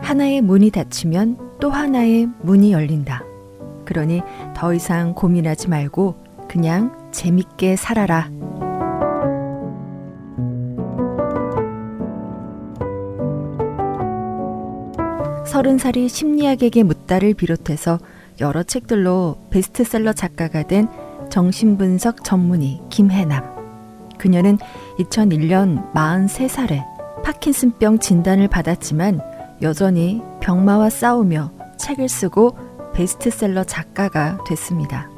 하나의 문이 닫히면 또 하나의 문이 열린다. 그러니 더 이상 고민하지 말고 그냥 재밌게 살아라. 서른 살이 심리학에게 묻다를 비롯해서 여러 책들로 베스트셀러 작가가 된 정신분석 전문의 김혜남. 그녀는 2001년 43살에 파킨슨병 진단을 받았지만 여전히 병마와 싸우며 책을 쓰고 베스트셀러 작가가 됐습니다.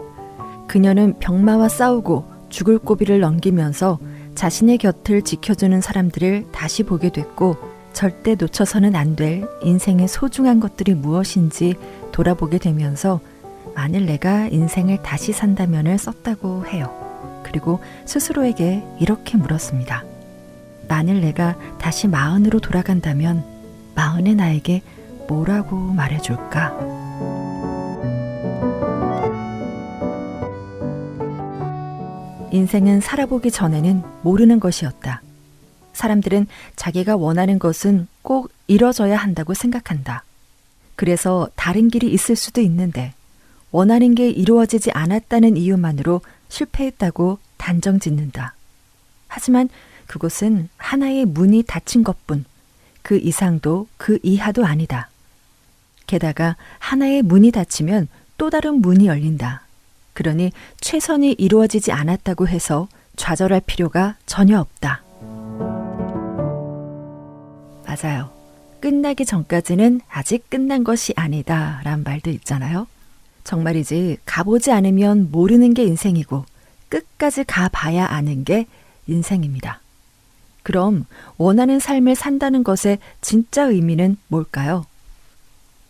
그녀는 병마와 싸우고 죽을 고비를 넘기면서 자신의 곁을 지켜주는 사람들을 다시 보게 됐고 절대 놓쳐서는 안 될 인생의 소중한 것들이 무엇인지 돌아보게 되면서 만일 내가 인생을 다시 산다면을 썼다고 해요. 그리고 스스로에게 이렇게 물었습니다. 만일 내가 다시 마흔으로 돌아간다면 마흔의 나에게 뭐라고 말해줄까? 인생은 살아보기 전에는 모르는 것이었다. 사람들은 자기가 원하는 것은 꼭 이뤄져야 한다고 생각한다. 그래서 다른 길이 있을 수도 있는데 원하는 게 이루어지지 않았다는 이유만으로 실패했다고 단정짓는다. 하지만 그것은 하나의 문이 닫힌 것뿐, 그 이상도 그 이하도 아니다. 게다가 하나의 문이 닫히면 또 다른 문이 열린다. 그러니 최선이 이루어지지 않았다고 해서 좌절할 필요가 전혀 없다. 맞아요. 끝나기 전까지는 아직 끝난 것이 아니다 라는 말도 있잖아요. 정말이지 가보지 않으면 모르는 게 인생이고 끝까지 가봐야 아는 게 인생입니다. 그럼 원하는 삶을 산다는 것의 진짜 의미는 뭘까요?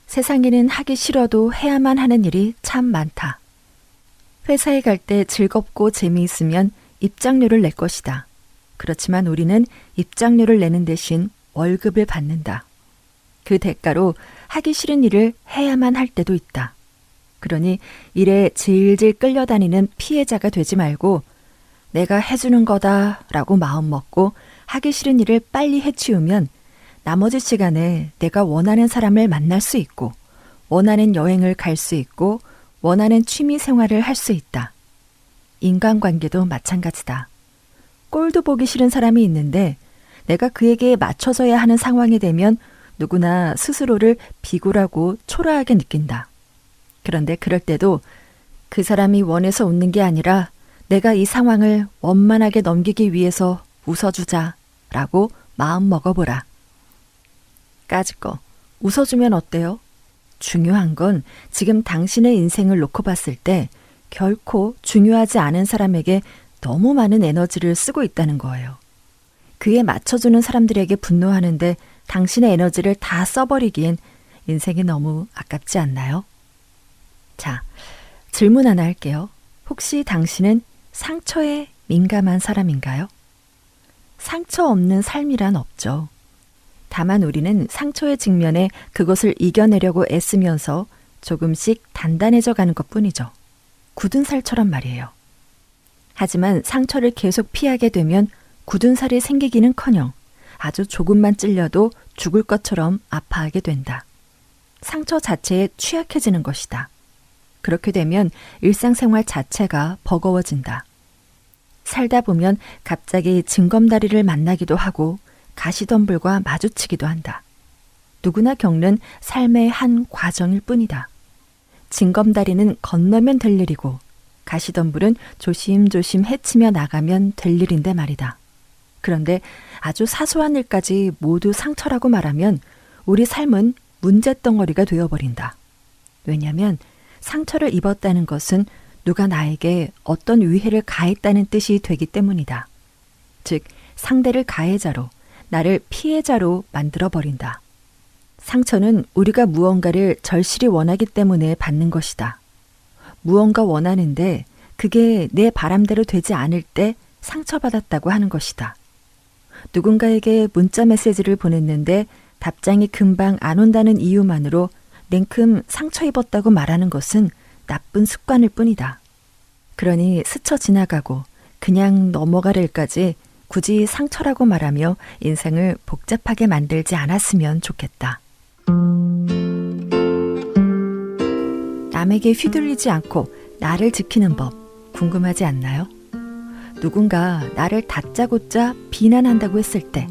세상에는 하기 싫어도 해야만 하는 일이 참 많다. 회사에 갈 때 즐겁고 재미있으면 입장료를 낼 것이다. 그렇지만 우리는 입장료를 내는 대신 월급을 받는다. 그 대가로 하기 싫은 일을 해야만 할 때도 있다. 그러니 일에 질질 끌려다니는 피해자가 되지 말고 내가 해주는 거다 라고 마음먹고 하기 싫은 일을 빨리 해치우면 나머지 시간에 내가 원하는 사람을 만날 수 있고 원하는 여행을 갈 수 있고 원하는 취미 생활을 할 수 있다. 인간관계도 마찬가지다. 꼴도 보기 싫은 사람이 있는데 내가 그에게 맞춰져야 하는 상황이 되면 누구나 스스로를 비굴하고 초라하게 느낀다. 그런데 그럴 때도 그 사람이 원해서 웃는 게 아니라 내가 이 상황을 원만하게 넘기기 위해서 웃어주자 라고 마음 먹어보라. 까짓거 웃어주면 어때요? 중요한 건 지금 당신의 인생을 놓고 봤을 때 결코 중요하지 않은 사람에게 너무 많은 에너지를 쓰고 있다는 거예요. 그에 맞춰주는 사람들에게 분노하는데 당신의 에너지를 다 써버리기엔 인생이 너무 아깝지 않나요? 자, 질문 하나 할게요. 혹시 당신은 상처에 민감한 사람인가요? 상처 없는 삶이란 없죠. 다만 우리는 상처의 직면에 그것을 이겨내려고 애쓰면서 조금씩 단단해져 가는 것뿐이죠. 굳은 살처럼 말이에요. 하지만 상처를 계속 피하게 되면 굳은 살이 생기기는커녕 아주 조금만 찔려도 죽을 것처럼 아파하게 된다. 상처 자체에 취약해지는 것이다. 그렇게 되면 일상생활 자체가 버거워진다. 살다 보면 갑자기 징검다리를 만나기도 하고 가시덤불과 마주치기도 한다. 누구나 겪는 삶의 한 과정일 뿐이다. 징검다리는 건너면 될 일이고 가시덤불은 조심조심 헤치며 나가면 될 일인데 말이다. 그런데 아주 사소한 일까지 모두 상처라고 말하면 우리 삶은 문제덩어리가 되어버린다. 왜냐하면 상처를 입었다는 것은 누가 나에게 어떤 위해를 가했다는 뜻이 되기 때문이다. 즉, 상대를 가해자로, 나를 피해자로 만들어버린다. 상처는 우리가 무언가를 절실히 원하기 때문에 받는 것이다. 무언가 원하는데 그게 내 바람대로 되지 않을 때 상처받았다고 하는 것이다. 누군가에게 문자 메시지를 보냈는데 답장이 금방 안 온다는 이유만으로 냉큼 상처 입었다고 말하는 것은 나쁜 습관일 뿐이다. 그러니 스쳐 지나가고 그냥 넘어가릴까지 굳이 상처라고 말하며 인생을 복잡하게 만들지 않았으면 좋겠다. 남에게 휘둘리지 않고 나를 지키는 법 궁금하지 않나요? 누군가 나를 다짜고짜 비난한다고 했을 때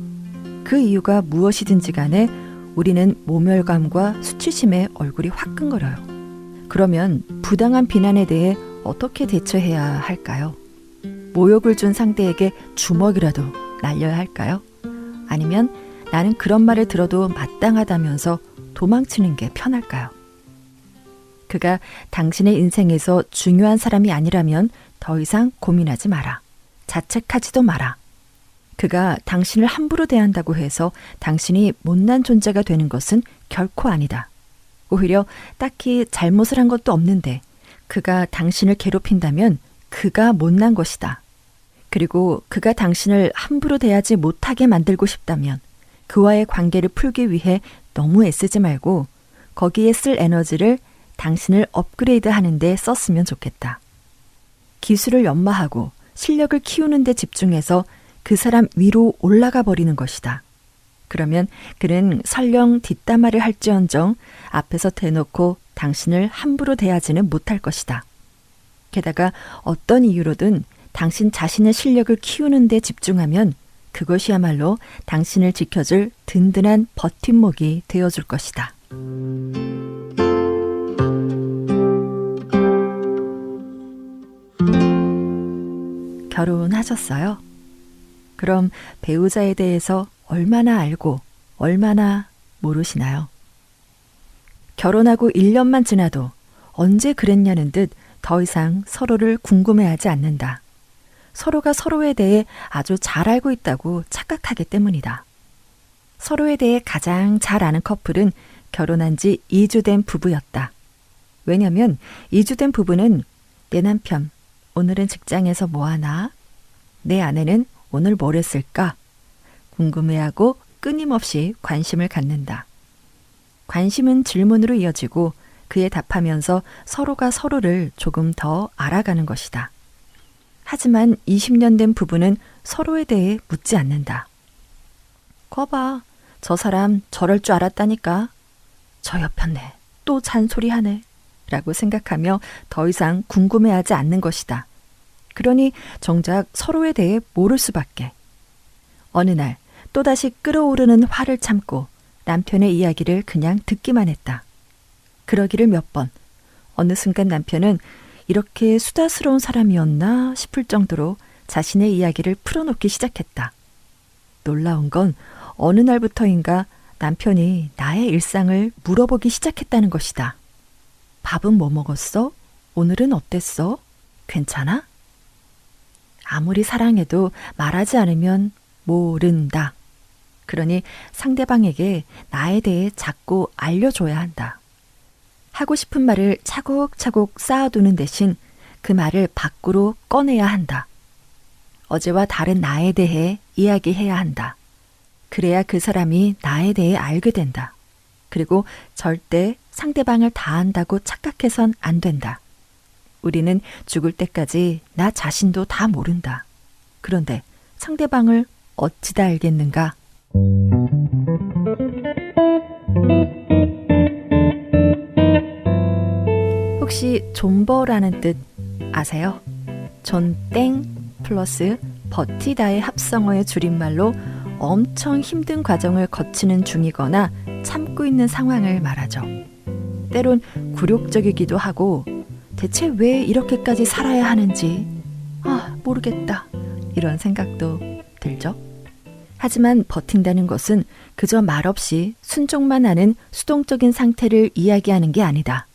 그 이유가 무엇이든지 간에 우리는 모멸감과 수치심에 얼굴이 화끈거려요. 그러면 부당한 비난에 대해 어떻게 대처해야 할까요? 모욕을 준 상대에게 주먹이라도 날려야 할까요? 아니면 나는 그런 말을 들어도 마땅하다면서 도망치는 게 편할까요? 그가 당신의 인생에서 중요한 사람이 아니라면 더 이상 고민하지 마라. 자책하지도 마라. 그가 당신을 함부로 대한다고 해서 당신이 못난 존재가 되는 것은 결코 아니다. 오히려 딱히 잘못을 한 것도 없는데 그가 당신을 괴롭힌다면 그가 못난 것이다. 그리고 그가 당신을 함부로 대하지 못하게 만들고 싶다면 그와의 관계를 풀기 위해 너무 애쓰지 말고 거기에 쓸 에너지를 당신을 업그레이드 하는 데 썼으면 좋겠다. 기술을 연마하고 실력을 키우는 데 집중해서 그 사람 위로 올라가 버리는 것이다. 그러면 그는 설령 뒷담화를 할지언정 앞에서 대놓고 당신을 함부로 대하지는 못할 것이다. 게다가 어떤 이유로든 당신 자신의 실력을 키우는 데 집중하면 그것이야말로 당신을 지켜줄 든든한 버팀목이 되어줄 것이다. 결혼하셨어요? 그럼 배우자에 대해서 얼마나 알고 얼마나 모르시나요? 결혼하고 1년만 지나도 언제 그랬냐는 듯 더 이상 서로를 궁금해하지 않는다. 서로가 서로에 대해 아주 잘 알고 있다고 착각하기 때문이다. 서로에 대해 가장 잘 아는 커플은 결혼한 지 2주 된 부부였다. 왜냐면 2주 된 부부는 내 남편 오늘은 직장에서 뭐 하나? 내 아내는 오늘 뭘 했을까? 궁금해하고 끊임없이 관심을 갖는다. 관심은 질문으로 이어지고 그에 답하면서 서로가 서로를 조금 더 알아가는 것이다. 하지만 20년 된 부부는 서로에 대해 묻지 않는다. 거봐, 저 사람 저럴 줄 알았다니까. 저 옆였네. 또 잔소리하네. 라고 생각하며 더 이상 궁금해하지 않는 것이다. 그러니 정작 서로에 대해 모를 수밖에. 어느 날 또다시 끓어오르는 화를 참고 남편의 이야기를 그냥 듣기만 했다. 그러기를 몇 번. 어느 순간 남편은 이렇게 수다스러운 사람이었나 싶을 정도로 자신의 이야기를 풀어놓기 시작했다. 놀라운 건 어느 날부터인가 남편이 나의 일상을 물어보기 시작했다는 것이다. 밥은 뭐 먹었어? 오늘은 어땠어? 괜찮아? 아무리 사랑해도 말하지 않으면 모른다. 그러니 상대방에게 나에 대해 자꾸 알려줘야 한다. 하고 싶은 말을 차곡차곡 쌓아두는 대신 그 말을 밖으로 꺼내야 한다. 어제와 다른 나에 대해 이야기해야 한다. 그래야 그 사람이 나에 대해 알게 된다. 그리고 절대 상대방을 다 안다고 착각해선 안 된다. 우리는 죽을 때까지 나 자신도 다 모른다. 그런데 상대방을 어찌 다 알겠는가? 혹시 존버라는 뜻 아세요? 존땡 플러스 버티다의 합성어의 줄임말로 엄청 힘든 과정을 거치는 중이거나 참고 있는 상황을 말하죠. 때론 굴욕적이기도 하고 대체 왜 이렇게까지 살아야 하는지 모르겠다 이런 생각도 들죠. 하지만 버틴다는 것은 그저 말없이 순종만 하는 수동적인 상태를 이야기하는 게 아니다.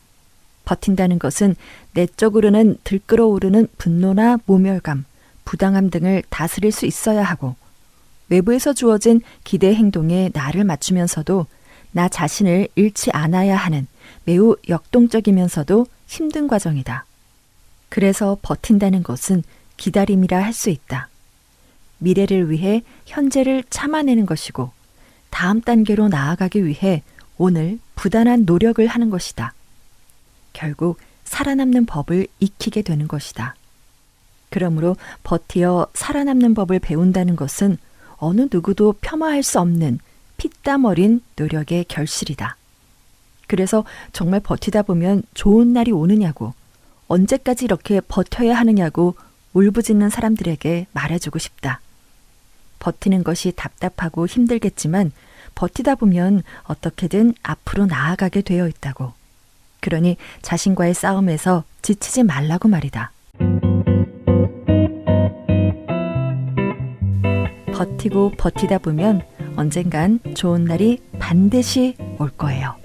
버틴다는 것은 내적으로는 들끓어오르는 분노나 모멸감, 부당함 등을 다스릴 수 있어야 하고 외부에서 주어진 기대 행동에 나를 맞추면서도 나 자신을 잃지 않아야 하는 매우 역동적이면서도 힘든 과정이다. 그래서 버틴다는 것은 기다림이라 할 수 있다. 미래를 위해 현재를 참아내는 것이고 다음 단계로 나아가기 위해 오늘 부단한 노력을 하는 것이다. 결국 살아남는 법을 익히게 되는 것이다. 그러므로 버티어 살아남는 법을 배운다는 것은 어느 누구도 폄하할 수 없는 피땀 어린 노력의 결실이다. 그래서 정말 버티다 보면 좋은 날이 오느냐고, 언제까지 이렇게 버텨야 하느냐고 울부짖는 사람들에게 말해주고 싶다. 버티는 것이 답답하고 힘들겠지만 버티다 보면 어떻게든 앞으로 나아가게 되어 있다고. 그러니 자신과의 싸움에서 지치지 말라고 말이다. 버티고 버티다 보면 언젠간 좋은 날이 반드시 올 거예요.